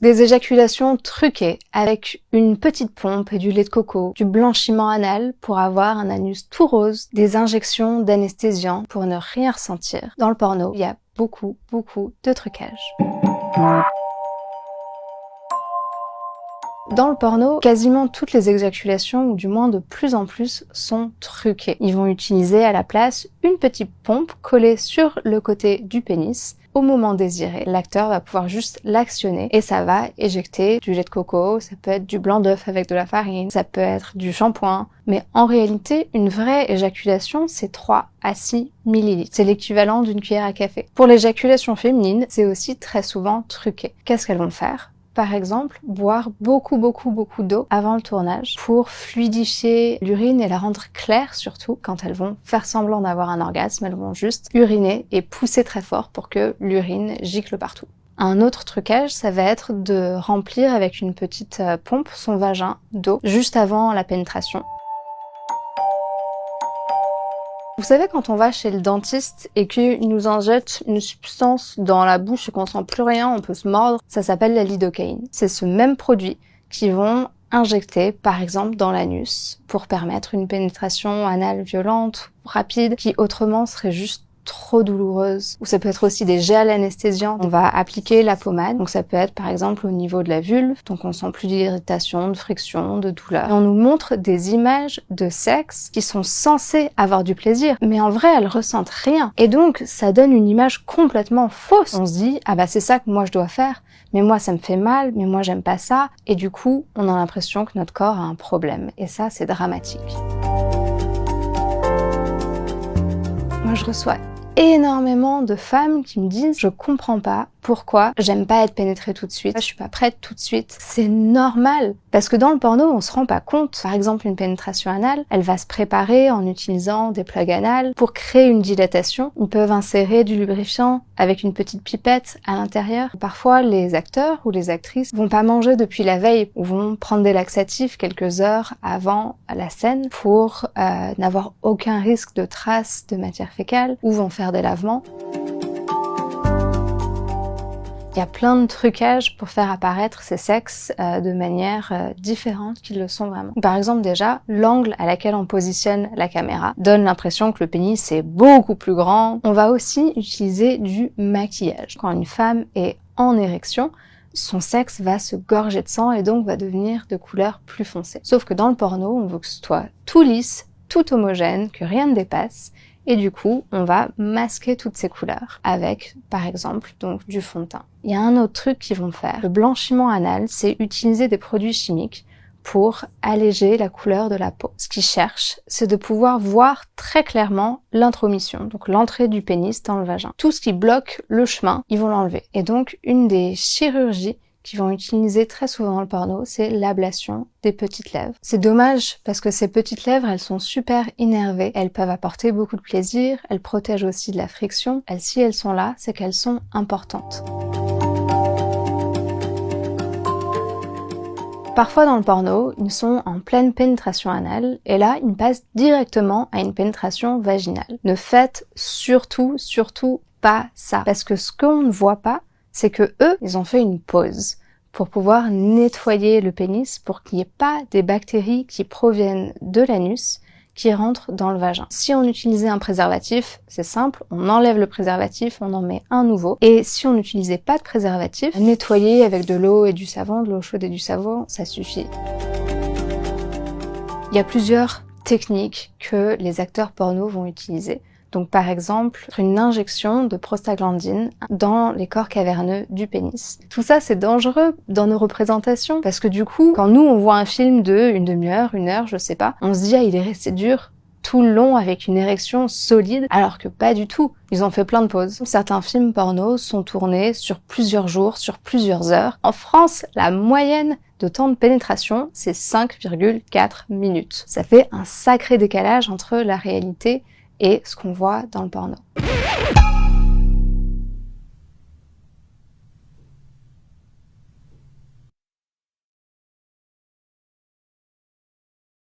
Des éjaculations truquées avec une petite pompe et du lait de coco, du blanchiment anal pour avoir un anus tout rose, des injections d'anesthésiants pour ne rien ressentir. Dans le porno, il y a beaucoup de trucage. Dans le porno, quasiment toutes les éjaculations, ou du moins de plus en plus, sont truquées. Ils vont utiliser à la place une petite pompe collée sur le côté du pénis. Au moment désiré, l'acteur va pouvoir juste l'actionner et ça va éjecter du lait de coco, ça peut être du blanc d'œuf avec de la farine, ça peut être du shampoing. Mais en réalité, une vraie éjaculation, c'est 3 à 6 millilitres. C'est l'équivalent d'une cuillère à café. Pour l'éjaculation féminine, c'est aussi très souvent truqué. Qu'est-ce qu'elles vont faire ? Par exemple, boire beaucoup d'eau avant le tournage pour fluidifier l'urine et la rendre claire surtout. Quand elles vont faire semblant d'avoir un orgasme, elles vont juste uriner et pousser très fort pour que l'urine gicle partout. Un autre trucage, ça va être de remplir avec une petite pompe son vagin d'eau juste avant la pénétration. Vous savez, quand on va chez le dentiste et qu'il nous injecte une substance dans la bouche et qu'on sent plus rien, on peut se mordre, ça s'appelle la lidocaïne. C'est ce même produit qu'ils vont injecter, par exemple, dans l'anus pour permettre une pénétration anale violente, rapide, qui autrement serait juste trop douloureuse. Ou ça peut être aussi des gels anesthésiants. On va appliquer la pommade, donc ça peut être par exemple au niveau de la vulve, donc on sent plus d'irritation, de friction, de douleur. Et on nous montre des images de sexe qui sont censées avoir du plaisir, mais en vrai elles ressentent rien. Et donc ça donne une image complètement fausse. On se dit, ah bah c'est ça que moi je dois faire, mais moi ça me fait mal, mais moi j'aime pas ça. Et du coup, on a l'impression que notre corps a un problème. Et ça, c'est dramatique. Moi je reçois énormément de femmes qui me disent « Je comprends pas pourquoi j'aime pas être pénétrée tout de suite, je suis pas prête tout de suite. » C'est normal, parce que dans le porno, on se rend pas compte. Par exemple, une pénétration anale, elle va se préparer en utilisant des plugs anal pour créer une dilatation. Ils peuvent insérer du lubrifiant avec une petite pipette à l'intérieur. Parfois, les acteurs ou les actrices vont pas manger depuis la veille ou vont prendre des laxatifs quelques heures avant la scène pour n'avoir aucun risque de traces de matière fécale ou vont faire des lavements. Il y a plein de trucages pour faire apparaître ces sexes de manière différente qu'ils le sont vraiment. Par exemple déjà, l'angle à laquelle on positionne la caméra donne l'impression que le pénis est beaucoup plus grand. On va aussi utiliser du maquillage. Quand une femme est en érection, son sexe va se gorger de sang et donc va devenir de couleur plus foncée. Sauf que dans le porno, on veut que ce soit tout lisse, tout homogène, que rien ne dépasse. Et du coup, on va masquer toutes ces couleurs avec, par exemple, donc du fond de teint. Il y a un autre truc qu'ils vont faire. Le blanchiment anal, c'est utiliser des produits chimiques pour alléger la couleur de la peau. Ce qu'ils cherchent, c'est de pouvoir voir très clairement l'intromission, donc l'entrée du pénis dans le vagin. Tout ce qui bloque le chemin, ils vont l'enlever. Et donc, une des chirurgies qu'ils vont utiliser très souvent dans le porno, c'est l'ablation des petites lèvres. C'est dommage parce que ces petites lèvres, elles sont super innervées. Elles peuvent apporter beaucoup de plaisir, elles protègent aussi de la friction. Si elles sont là, c'est qu'elles sont importantes. Parfois dans le porno, ils sont en pleine pénétration anale et là, ils passent directement à une pénétration vaginale. Ne faites surtout pas ça. Parce que ce qu'on ne voit pas, c'est que eux, ils ont fait une pause pour pouvoir nettoyer le pénis pour qu'il n'y ait pas des bactéries qui proviennent de l'anus qui rentrent dans le vagin. Si on utilisait un préservatif, c'est simple, on enlève le préservatif, on en met un nouveau. Et si on n'utilisait pas de préservatif, nettoyer avec de l'eau et du savon, de l'eau chaude et du savon, ça suffit. Il y a plusieurs techniques que les acteurs porno vont utiliser. Donc par exemple, une injection de prostaglandine dans les corps caverneux du pénis. Tout ça, c'est dangereux dans nos représentations parce que du coup, quand nous, on voit un film de une demi-heure, une heure, je sais pas, on se dit « Ah, il est resté dur tout le long avec une érection solide », alors que pas du tout. Ils ont fait plein de pauses. Certains films porno sont tournés sur plusieurs jours, sur plusieurs heures. En France, la moyenne de temps de pénétration, c'est 5,4 minutes. Ça fait un sacré décalage entre la réalité et ce qu'on voit dans le porno.